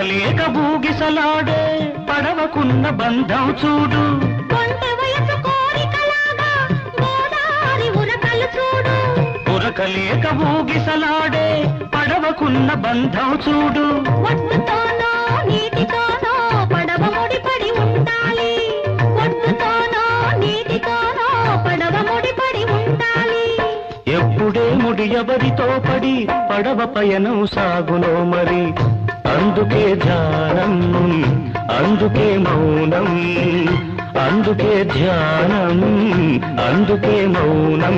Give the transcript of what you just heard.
ఉరకలేక బూగిసలాడే పడవకున్న బంధం చూడు. ఉరకలేక బూగిసలాడే పడవకున్న బంధం చూడు. ఒడ్డుతోనో నీటితోనో పడవ ముడిపడి ఉండాలి. ఒడ్డుతోనో నీటితోనో పడవ ముడిపడి ఉండాలి. ఎప్పుడే ముడి ఎవరితో పడి పడవ పయనం సాగునో మరి. అందుకే ధ్యానం, అందుకే మౌనం, అందుకే ధ్యానం, అందుకే మౌనం.